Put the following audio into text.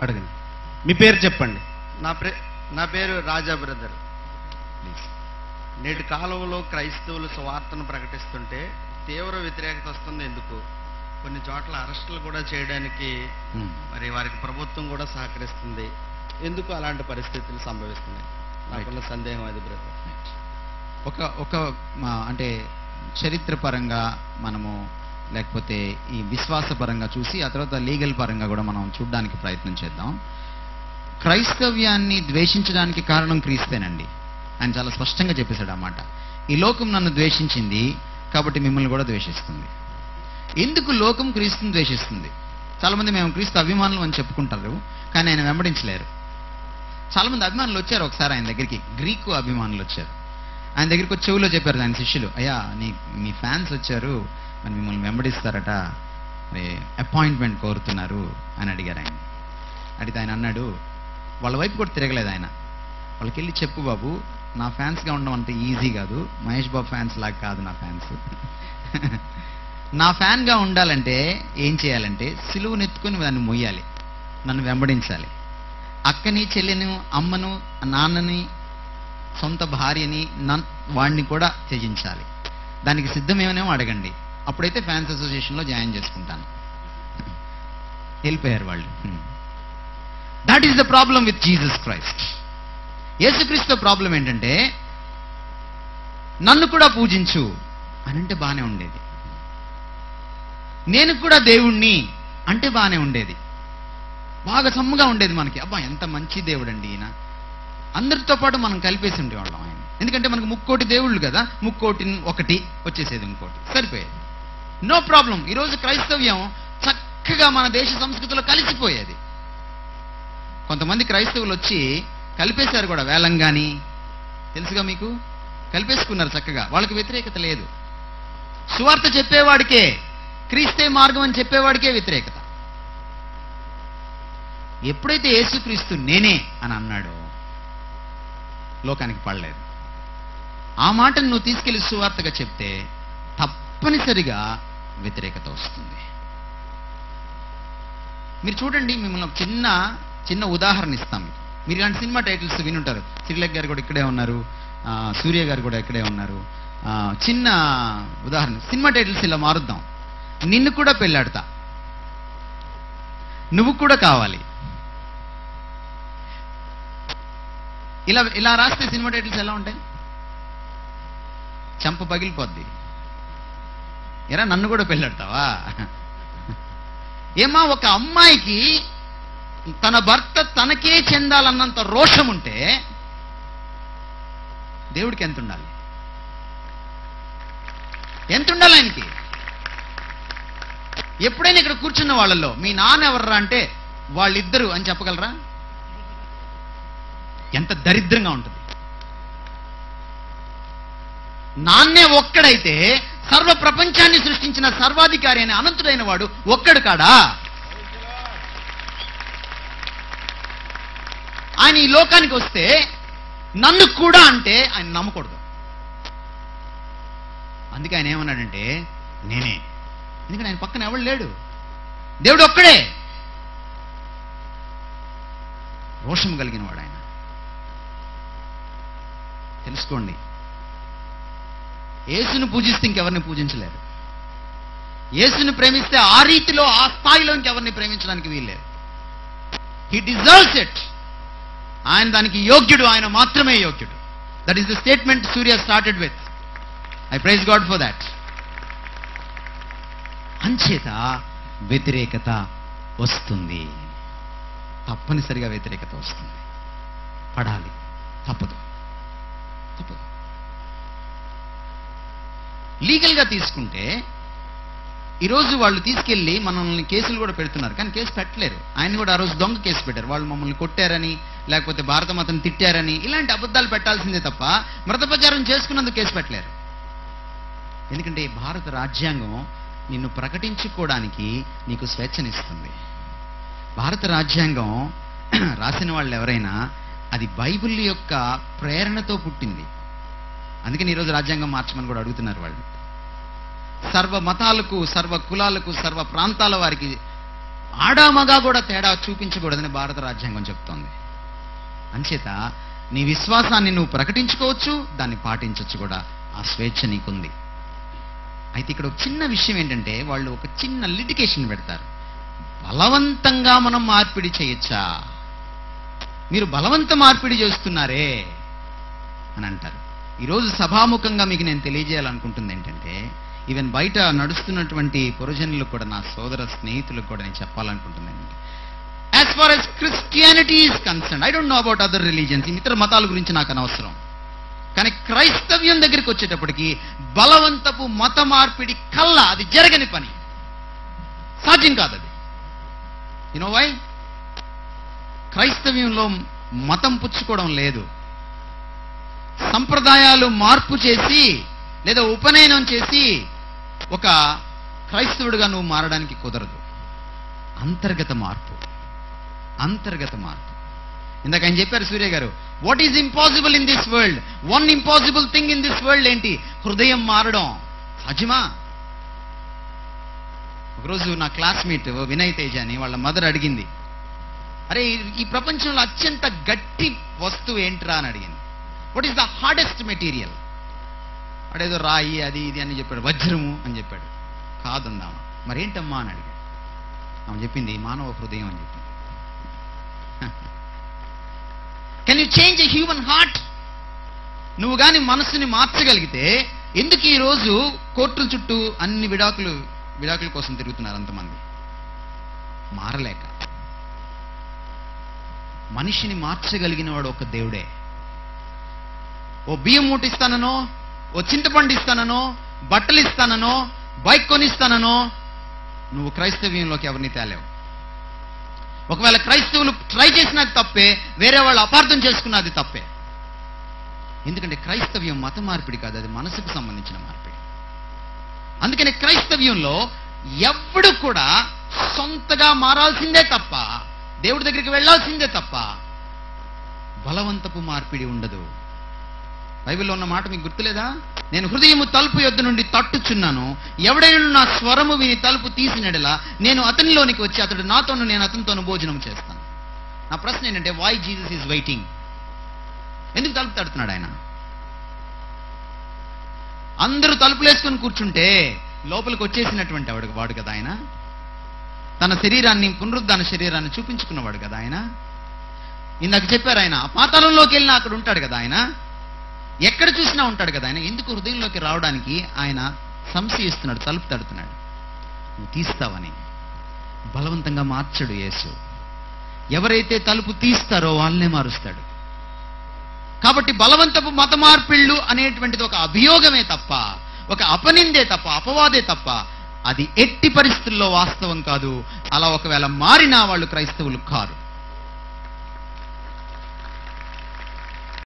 అడగండి. మీ పేరు చెప్పండి. నా పేరు రాజా బ్రదర్. నేటి కాలంలో క్రైస్తవులు సువార్తను ప్రకటిస్తుంటే తీవ్ర వ్యతిరేకత వస్తుంది. ఎందుకు? కొన్ని చోట్ల అరెస్టులు కూడా చేయడానికి మరి వారికి ప్రభుత్వం కూడా సహకరిస్తుంది. ఎందుకు అలాంటి పరిస్థితులు సంభవిస్తున్నాయి? నాకున్న సందేహం అది బ్రదర్. ఒక అంటే చరిత్ర పరంగా మనము లేకపోతే ఈ విశ్వాస పరంగా చూసి ఆ తర్వాత లీగల్ పరంగా కూడా మనం చూడడానికి ప్రయత్నం చేద్దాం. క్రైస్తవ్యాన్ని ద్వేషించడానికి కారణం క్రీస్తేనండి. ఆయన చాలా స్పష్టంగా చెప్పేశాడు అన్నమాట. ఈ లోకం నన్ను ద్వేషించింది కాబట్టి మిమ్మల్ని కూడా ద్వేషిస్తుంది. ఎందుకు లోకం క్రీస్తుని ద్వేషిస్తుంది? చాలా మంది మేము క్రీస్తు అభిమానులు అని చెప్పుకుంటారు, కానీ ఆయన వెంబడించలేరు. చాలా మంది అభిమానులు వచ్చారు ఒకసారి ఆయన దగ్గరికి, గ్రీకు అభిమానులు వచ్చారు. ఆయన దగ్గరికి వచ్చి చెవులో చెప్పారు ఆయన శిష్యులు, అయ్యా మీ ఫ్యాన్స్ వచ్చారు, మరి మిమ్మల్ని వెంబడిస్తారట, మరి అపాయింట్మెంట్ కోరుతున్నారు అని అడిగారు ఆయన. అడిగితే ఆయన అన్నాడు, వాళ్ళ వైపు కూడా తిరగలేదు ఆయన. వాళ్ళకి వెళ్ళి చెప్పు బాబు, నా ఫ్యాన్స్గా ఉండడం అంత ఈజీ కాదు, మహేష్ బాబు ఫ్యాన్స్ లాగా కాదు నా ఫ్యాన్స్. నా ఫ్యాన్గా ఉండాలంటే ఏం చేయాలంటే సిలువను ఎత్తుకొని దాన్ని మొయ్యాలి, నన్ను వెంబడించాలి. అక్కని, చెల్లిని, అమ్మను, నాన్నని, సొంత భార్యని, వాడిని కూడా త్యజించాలి. దానికి సిద్ధమేమనేమో అడగండి, అప్పుడైతే ఫ్యాన్స్ అసోసియేషన్లో జాయిన్ చేసుకుంటాను. వెళ్ళిపోయారు వాళ్ళు. That is the problem with Jesus Christ. యేసుక్రీస్తు ప్రాబ్లం ఏంటంటే నన్ను కూడా పూజించు అని అంటే బాగానే ఉండేది, నేను కూడా దేవుణ్ణి అంటే బాగానే ఉండేది, బాగా సమ్ముగా ఉండేది మనకి. అబ్బా ఎంత మంచి దేవుడు అండి ఈయన, అందరితో పాటు మనం కలిపేసి ఉండేవాళ్ళం ఆయన. ఎందుకంటే మనకు 3,000,000 దేవుళ్ళు కదా, 3,000,000 ఒకటి వచ్చేసేది, ఇంకోటి సరిపోయేది, నో ప్రాబ్లం. ఈరోజు క్రైస్తవ్యం చక్కగా మన దేశ సంస్కృతిలో కలిసిపోయేది. కొంతమంది క్రైస్తవులు వచ్చి కలిపేశారు కూడా, వేలంగాని తెలుసుగా మీకు, కలిపేసుకున్నారు చక్కగా. వాళ్ళకి వ్యతిరేకత లేదు. సువార్త చెప్పేవాడికే, క్రీస్తే మార్గం అని చెప్పేవాడికే వ్యతిరేకత. ఎప్పుడైతే యేసుక్రీస్తు నేనే అని అన్నాడో లోకానికి పడలేదు. ఆ మాటను నువ్వు తీసుకెళ్లి సువార్తగా చెప్తే తప్పనిసరిగా వ్యతిరేకత వస్తుంది. మీరు చూడండి, మిమ్మల్ని ఒక చిన్న ఉదాహరణ ఇస్తాం. మీరు ఇలాంటి సినిమా టైటిల్స్ వినుంటారు. శ్రీలేఖ గారు కూడా ఇక్కడే ఉన్నారు, సూర్య గారు కూడా ఇక్కడే ఉన్నారు. చిన్న ఉదాహరణ, సినిమా టైటిల్స్ ఇలా మారుద్దాం. నిన్ను కూడా పెళ్ళాడతా, నువ్వు కూడా కావాలి, ఇలా రాస్తే సినిమా టైటిల్స్ ఎలా ఉంటాయి? చంప పగిలిపోద్ది. ఎరా నన్ను కూడా పెళ్ళాడతావా? ఏమా, ఒక అమ్మాయికి తన భర్త తనకే చెందాలన్నంత రోషం ఉంటే దేవుడికి ఎంత ఉండాలి? ఎంత ఉండాలి ఆయనకి? ఎప్పుడైనా ఇక్కడ కూర్చున్న వాళ్ళల్లో మీ నాన్న ఎవర్రా అంటే వాళ్ళిద్దరు అని చెప్పగలరా? ఎంత దరిద్రంగా ఉంటుంది. నాన్నే ఒక్కడైతే సర్వ ప్రపంచాన్ని సృష్టించిన సర్వాధికారి అయిన అనంతుడైన వాడు ఒక్కడు కాడా? ఆయన ఈ లోకానికి వస్తే నన్ను కూడా అంటే ఆయన నమ్మకూడదు. అందుకే ఆయన ఏమన్నాడంటే నేనే. ఎందుకంటే ఆయన పక్కన ఎవడు లేడు, దేవుడు ఒక్కడే. రోషం కలిగిన వాడు ఆయన. తెలుసుకోండి, యేసును పూజిస్తే ఇంకెవరిని పూజించలేరు. యేసుని ప్రేమిస్తే ఆ రీతిలో, ఆ స్థాయిలో ఇంకెవరిని ప్రేమించడానికి వీల్లేదు. He deserves it. ఆయన దానికి యోగ్యుడు, ఆయన మాత్రమే యోగ్యుడు. That is the statement Surya started with. I praise God for that. అంచేత వ్యతిరేకత వస్తుంది, తప్పనిసరిగా వ్యతిరేకత వస్తుంది. పడాలి, తప్పదు. లీగల్గా తీసుకుంటే ఈరోజు వాళ్ళు తీసుకెళ్లి మనల్ని కేసులు కూడా పెడుతున్నారు, కానీ కేసు పెట్టలేరు. ఆయన కూడా ఆ రోజు దొంగ కేసు పెట్టారు. వాళ్ళు మమ్మల్ని కొట్టారని, లేకపోతే భారత మాతను తిట్టారని, ఇలాంటి అబద్ధాలు పెట్టాల్సిందే తప్ప మృత ప్రచారం చేసుకున్నందుకు కేసు పెట్టలేరు. ఎందుకంటే భారత రాజ్యాంగం నిన్ను ప్రకటించుకోవడానికి నీకు స్వేచ్ఛనిస్తుంది. భారత రాజ్యాంగం రాసిన వాళ్ళు ఎవరైనా అది బైబిల్ యొక్క ప్రేరణతో పుట్టింది. అందుకని ఈరోజు రాజ్యాంగం మార్చమని కూడా అడుగుతున్నారు వాళ్ళు. సర్వ మతాలకు, సర్వ కులాలకు, సర్వ ప్రాంతాల వారికి ఆడామగా కూడా తేడా చూపించకూడదని భారత రాజ్యాంగం చెప్తోంది. అంచేత నీ విశ్వాసాన్ని నువ్వు ప్రకటించుకోవచ్చు, దాన్ని పాటించవచ్చు కూడా. ఆ స్వేచ్ఛ నీకుంది. అయితే ఇక్కడ ఒక చిన్న విషయం ఏంటంటే, వాళ్ళు ఒక చిన్న లిటికేషన్ పెడతారు. బలవంతంగా మనం మార్పిడి చేయొచ్చా, మీరు బలవంత మార్పిడి చేస్తున్నారే అని అంటారు. ఈరోజు సభాముఖంగా మీకు నేను తెలియజేయాలనుకుంటుంది ఏంటంటే, ఈవెన్ బయట నడుస్తున్నటువంటి పురజనులకు కూడా, నా సోదర స్నేహితులకు కూడా నేను చెప్పాలనుకుంటుంది ఏంటంటే, as far as Christianity is concern, I don't know about other religions, ఇతర మతాల గురించి నాకు అనవసరం. కానీ క్రైస్తవ్యం దగ్గరికి వచ్చేటప్పటికి బలవంతపు మత మార్పిడి కల్లా అది జరగని పని, సాధ్యం కాదు అది. You know why? క్రైస్తవ్యంలో మతం పుచ్చుకోవడం లేదు. సంప్రదాయాలు మార్పు చేసి లేదా ఉపనయనం చేసి ఒక క్రైస్తవుడిగా నువ్వు మారడానికి కుదరదు. అంతర్గత మార్పు, అంతర్గత మార్పు. ఇందాక ఆయన చెప్పారు సూర్య గారు, what is impossible in this world? One impossible thing in this world ఏంటి? హృదయం మారడం. సాధ్యమా? ఒకరోజు నా క్లాస్మేట్ వినయ్ తేజ అని, వాళ్ళ మదర్ అడిగింది, అరే ఈ ప్రపంచంలో అత్యంత గట్టి వస్తువు ఏంట్రా అని అడిగింది. What is the hardest material? అడేదో రాయి అది ఇది అని చెప్పాడు. వజ్రము అని చెప్పాడు. కాదుందామా. మరేంటమ్మా అని అడిగాడు. ఆమె చెప్పింది మానవ హృదయం అని చెప్పింది. Can you change a human heart? నువ్వు కానీ మనస్సుని మార్చగలిగితే ఎందుకు ఈరోజు కోర్టుల చుట్టూ అన్ని విడాకుల కోసం తిరుగుతున్నారు అంతమంది? మారలేక. మనిషిని మార్చగలిగిన వాడు ఒక దేవుడే. ఓ బియ్యం మూట ఇస్తాననో, ఓ చింతపండు ఇస్తాననో, బట్టలు ఇస్తాననో, బైక్ కొనిస్తాననో నువ్వు క్రైస్తవ్యంలోకి ఎవరిని తేలేవు. ఒకవేళ క్రైస్తవులు ట్రై చేసినది తప్పే, వేరే వాళ్ళు అపార్థం చేసుకున్నది తప్పే. ఎందుకంటే క్రైస్తవ్యం మత మార్పిడి కాదు, అది మనసుకు సంబంధించిన మార్పిడి. అందుకని క్రైస్తవ్యంలో ఎవ్వడు కూడా సొంతగా మారాల్సిందే తప్ప, దేవుడి దగ్గరికి వెళ్లాల్సిందే తప్ప బలవంతపు మార్పిడి ఉండదు. బైబిల్లో ఉన్న మాట మీకు గుర్తులేదా? నేను హృదయము తలుపు యొద్ద నుండి తట్టుచున్నాను, ఎవడైనా నా స్వరము విని తలుపు తీసినడలా నేను అతనిలోనికి వచ్చి అతడు నాతోను నేను అతనితోను భోజనం చేస్తాను. నా ప్రశ్న ఏంటంటే, వై జీసస్ ఈజ్ వెయిటింగ్? ఎందుకు తలుపు తడుతున్నాడు ఆయన? అందరూ తలుపులేసుకొని కూర్చుంటే లోపలికి వచ్చేసినటువంటి వాడు కదా ఆయన. తన శరీరాన్ని, పునరుద్ధాన శరీరాన్ని చూపించుకున్నవాడు కదా ఆయన. ఇందాక చెప్పారు ఆయన పాతాళంలోకి వెళ్ళినా అక్కడ ఉంటాడు కదా ఆయన. ఎక్కడ చూసినా ఉంటాడు కదా ఆయన. ఎందుకు హృదయంలోకి రావడానికి ఆయన సంశయిస్తున్నాడు, తలుపు తడుతున్నాడు. నువ్వు తీస్తావని. బలవంతంగా మార్చడు యేసు. ఎవరైతే తలుపు తీస్తారో వాళ్ళనే మారుస్తాడు. కాబట్టి బలవంతపు మత మార్పిళ్ళు అనేటువంటిది ఒక అభియోగమే తప్ప, ఒక అపనిందే తప్ప, అపవాదే తప్ప, అది ఎట్టి పరిస్థితుల్లో వాస్తవం కాదు. అలా ఒకవేళ మారినా వాళ్ళు క్రైస్తవులు కారు.